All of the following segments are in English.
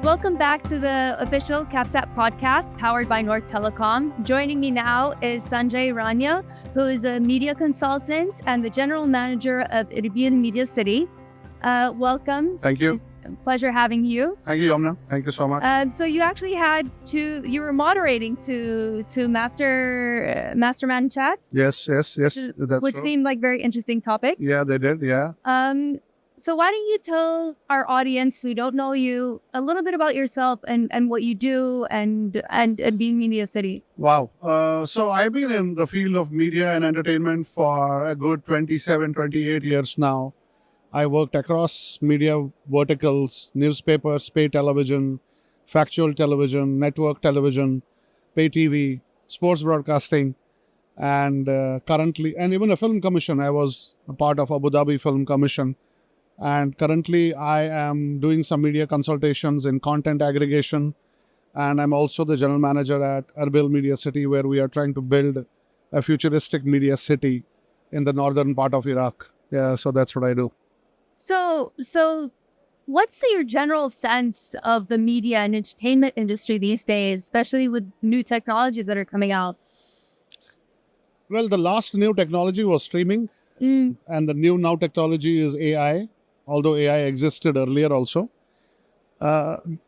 Welcome back to the official CABSAT podcast powered by Northtelecom. Joining me now is Sanjay Raina, who is a media consultant and the general manager of Erbil Media City. Welcome. Thank you. Pleasure having you. Thank you, Yamna. Thank you so much. So you actually you were moderating two mastermind chats. Yes, that's which true. seemed like very interesting topic. Yeah, they did, yeah. So why don't you tell our audience who don't know you a little bit about yourself and what you do and being Media City? Wow. So I've been in the field of media and entertainment for a good 27, 28 years now. I worked across media verticals, newspapers, pay television, factual television, network television, pay TV, sports broadcasting, and currently, and even a film commission. I was a part of Abu Dhabi Film Commission. And currently, I am doing some media consultations in content aggregation. And I'm also the general manager at Erbil Media City, where we are trying to build a futuristic media city in the northern part of Iraq. Yeah, so that's what I do. So what's your general sense of the media and entertainment industry these days, especially with new technologies that are coming out? Well, the last new technology was streaming. And the new now technology is AI. Although AI existed earlier also.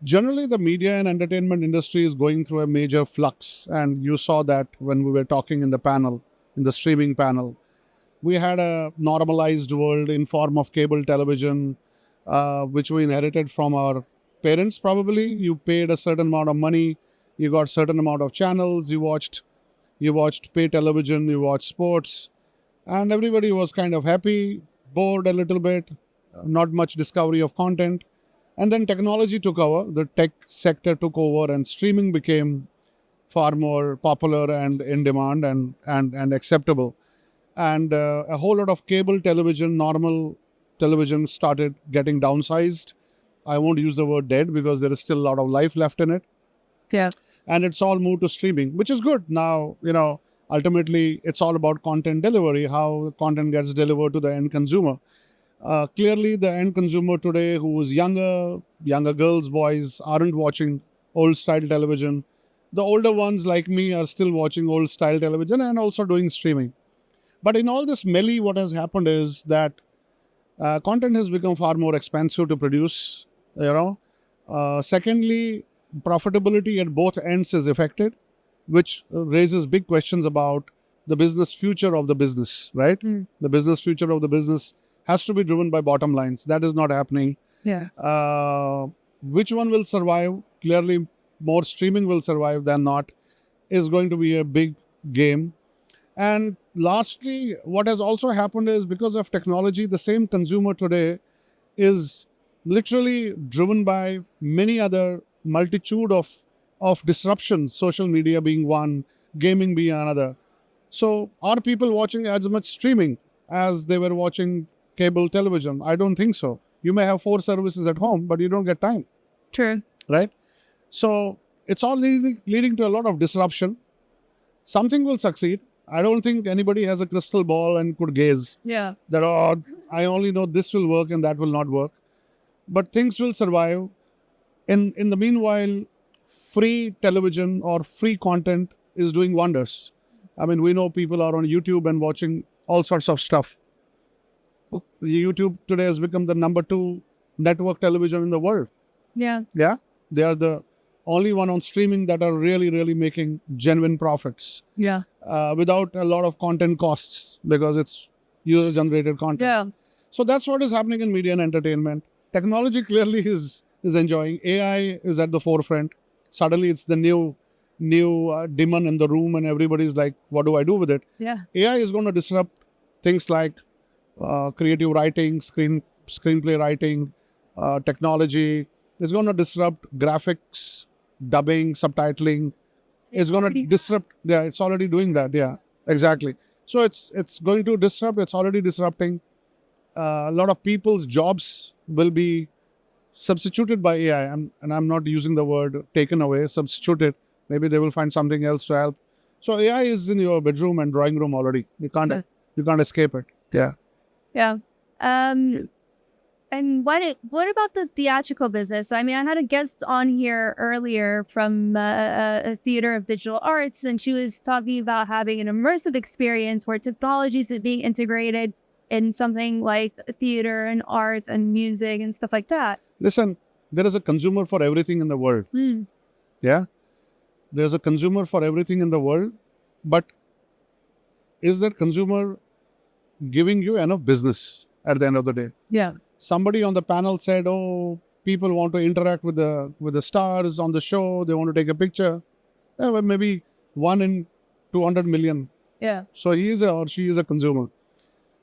Generally, the media and entertainment industry is going through a major flux. And you saw that when we were talking in the streaming panel. We had a normalized world in form of cable television, which we inherited from our parents probably. You paid a certain amount of money. You got certain amount of channels. You watched pay television. You watched sports. And everybody was kind of happy, bored a little bit. Not much discovery of content. And then technology took over, the tech sector took over, and streaming became far more popular and in demand and acceptable. And a whole lot of cable television, normal television started getting downsized. I won't use the word dead because there is still a lot of life left in it. Yeah. And it's all moved to streaming, which is good. Now, ultimately, it's all about content delivery, how content gets delivered to the end consumer. Clearly, the end consumer today who is younger girls, boys, aren't watching old-style television. The older ones like me are still watching old-style television and also doing streaming. But in all this melee, what has happened is that content has become far more expensive to produce, Secondly, profitability at both ends is affected, which raises big questions about the business future of the business, right? The business future of the business has to be driven by bottom lines. That is not happening. Yeah. Which one will survive? Clearly, more streaming will survive than not, is going to be a big game. And lastly, what has also happened is because of technology, the same consumer today is literally driven by many other multitude of disruptions, social media being one, gaming being another. So are people watching as much streaming as they were watching cable television? I don't think so. You may have 4 services at home, but you don't get time. True. Right? So it's all leading to a lot of disruption. Something will succeed. I don't think anybody has a crystal ball and could gaze. Yeah. That, I only know this will work and that will not work. But things will survive. In the meanwhile, free television or free content is doing wonders. I mean, we know people are on YouTube and watching all sorts of stuff. YouTube today has become the number 2 network television in the world. Yeah. Yeah. They are the only one on streaming that are really, really making genuine profits. Yeah. Without a lot of content costs because it's user-generated content. Yeah. So that's what is happening in media and entertainment. Technology clearly is enjoying. AI is at the forefront. Suddenly it's the new demon in the room and everybody's like, what do I do with it? Yeah. AI is going to disrupt things like creative writing, screenplay writing, technology. It's going to disrupt graphics, dubbing, subtitling. It's going to disrupt. Yeah, it's already doing that. Yeah, exactly. So it's going to disrupt. It's already disrupting. A lot of people's jobs will be substituted by AI. And I'm not using the word taken away, substituted. Maybe they will find something else to help. So AI is in your bedroom and drawing room already. You can't escape it. Yeah. Yeah. And what about the theatrical business? I mean, I had a guest on here earlier from a theater of digital arts, and she was talking about having an immersive experience where technologies are being integrated in something like theater and arts and music and stuff like that. Listen, there is a consumer for everything in the world. Yeah? There's a consumer for everything in the world, but is that consumer giving you enough business at the end of the day? Yeah. Somebody on the panel said, "Oh, people want to interact with the stars on the show. They want to take a picture." Well, maybe 1 in 200 million. Yeah. So he is or she is a consumer.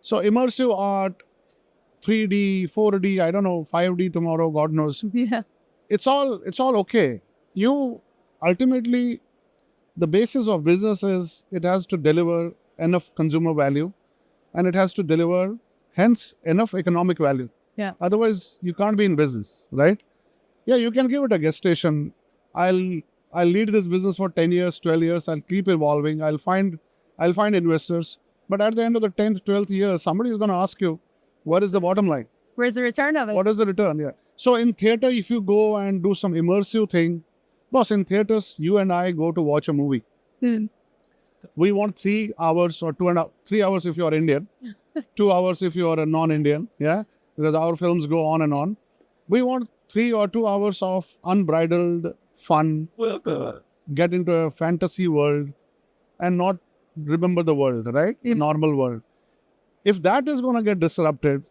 So immersive art, 3D, 4D, I don't know, 5D tomorrow, God knows. Yeah. It's all okay. You ultimately, the basis of business is it has to deliver enough consumer value, and it has to deliver hence enough economic value. Yeah. Otherwise, you can't be in business, right? Yeah, you can give it a gestation. I'll lead this business for 10 years, 12 years. I'll keep evolving. I'll find investors. But at the end of the 10th, 12th year, somebody is going to ask you, what is the bottom line? Where's the return of it? What is the return? Yeah. So in theater, if you go and do some immersive thing, boss, in theaters, you and I go to watch a movie. We want 3 hours or 3 hours if you are Indian, 2 hours if you are a non-Indian. Yeah. Because our films go on and on. We want 3 or 2 hours of unbridled fun, get into a fantasy world and not remember the world, right? Yeah. Normal world. If that is going to get disrupted,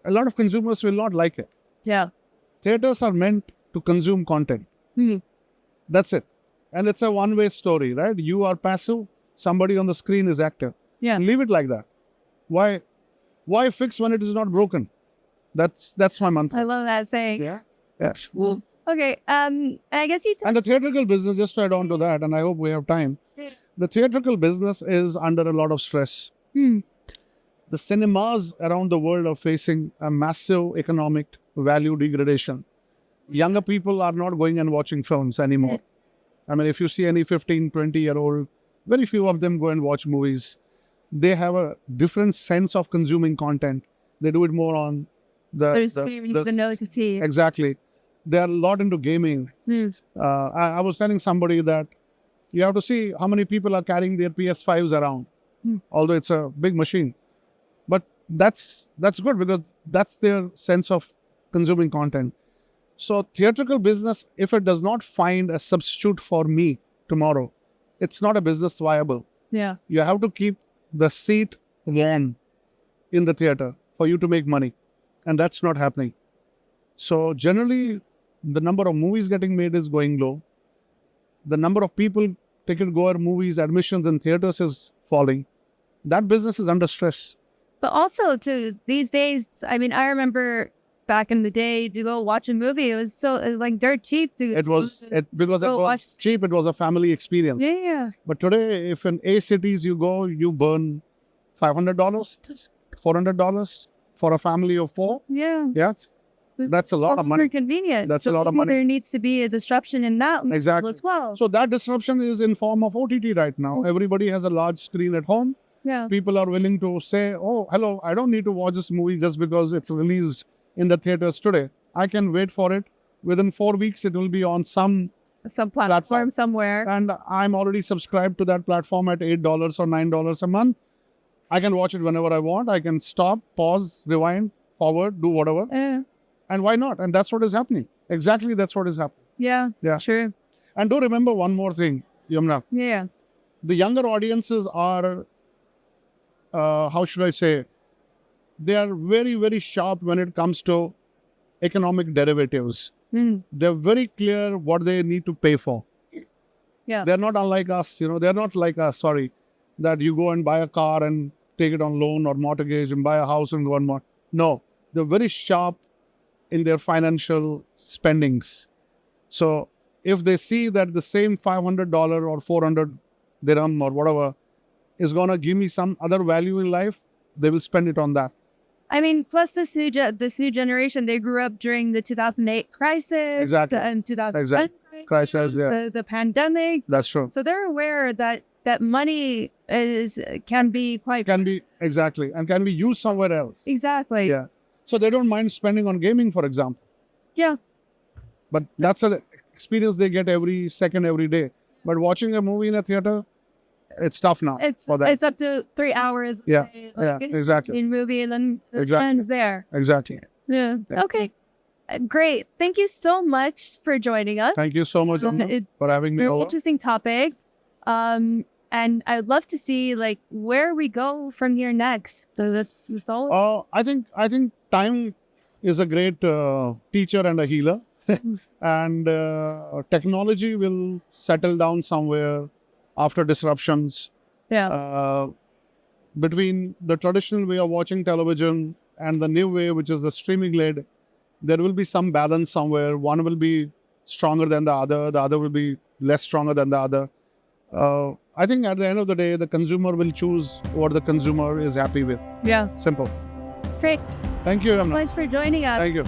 a lot of consumers will not like it. Yeah. Theaters are meant to consume content. That's it. And it's a one-way story, right? You are passive, somebody on the screen is active. Yeah. Leave it like that. Why fix when it is not broken? That's my mantra. I love that saying. Yeah. Yeah. Okay. I guess you. And the theatrical business, just to add on to that, and I hope we have time. The theatrical business is under a lot of stress. The cinemas around the world are facing a massive economic value degradation. Younger people are not going and watching films anymore. I mean, if you see any 15, 20-year-old, very few of them go and watch movies. They have a different sense of consuming content. They do it more on the novelty. Exactly. They are a lot into gaming. I was telling somebody that you have to see how many people are carrying their PS5s around, although it's a big machine. But that's good because that's their sense of consuming content. So theatrical business, if it does not find a substitute for me tomorrow, it's not a business viable. Yeah. You have to keep the seat warm in the theater for you to make money. And that's not happening. So generally, the number of movies getting made is going low. The number of people, ticket-goer movies, admissions in theaters is falling. That business is under stress. But also, too, these days, I mean, I remember back in the day, to go watch a movie, it was like dirt cheap. Because it was cheap, it was a family experience. Yeah. But today, if in A cities you go, you burn $500, $400 for a family of 4. Yeah. Yeah. That's a lot of money. Convenient. That's a lot of money. There needs to be a disruption in that exactly as well. So that disruption is in form of OTT right now. Everybody has a large screen at home. Yeah. People are willing to say, "Oh, hello, I don't need to watch this movie just because it's released in the theaters today. I can wait for it. Within 4 weeks, it will be on some platform somewhere. And I'm already subscribed to that platform at $8 or $9 a month. I can watch it whenever I want. I can stop, pause, rewind, forward, do whatever. And why not? And that's what is happening. Exactly, that's what is happening. Yeah. True. And do remember one more thing, Yamuna. Yeah. The younger audiences are, how should I say, they are very, very sharp when it comes to economic derivatives. They're very clear what they need to pay for. Yeah. They're not unlike us, they're not like us, that you go and buy a car and take it on loan or mortgage and buy a house and go on more. No, they're very sharp in their financial spendings. So if they see that the same $500 or 400 dirham or whatever is going to give me some other value in life, they will spend it on that. I mean, plus this new generation, they grew up during the 2008 crisis. Exactly. And 2010 crisis, yeah. The pandemic. That's true. So they're aware that money can be exactly, and can be used somewhere else. Exactly. Yeah. So they don't mind spending on gaming, for example. Yeah. But that's an experience they get every second, every day. But watching a movie in a theater, it's tough now for that. It's up to 3 hours. Yeah, Like, exactly. In movie, and then the Exactly. ends there. Exactly. Yeah. Okay. Great. Thank you so much for joining us. Thank you so much, Amna, It's for having me very over. interesting topic. And I'd love to see like where we go from here next. So that's all. I think time is a great teacher and a healer. And technology will settle down somewhere after disruptions. Yeah. Between the traditional way of watching television and the new way, which is the streaming led, there will be some balance somewhere. One will be stronger than the other will be less stronger than the other. I think at the end of the day, the consumer will choose what the consumer is happy with. Yeah. Simple. Great. Thank you, Amna. Thanks for joining us. Thank you.